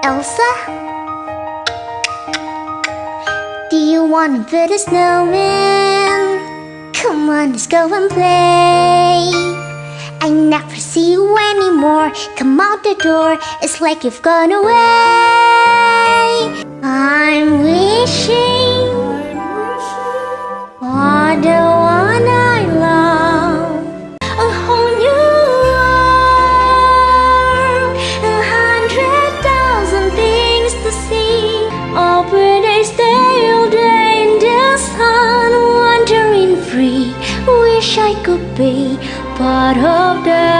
Elsa? Do you wanna build a snowman? Come on, let's go and play. I never see you anymore. Come out the door, it's like you've gone away. I'm wishing for the one I love, a whole new world, 100,000 things to see. Oh, but I stay all day in the sun, wandering free. Wish I could be part of the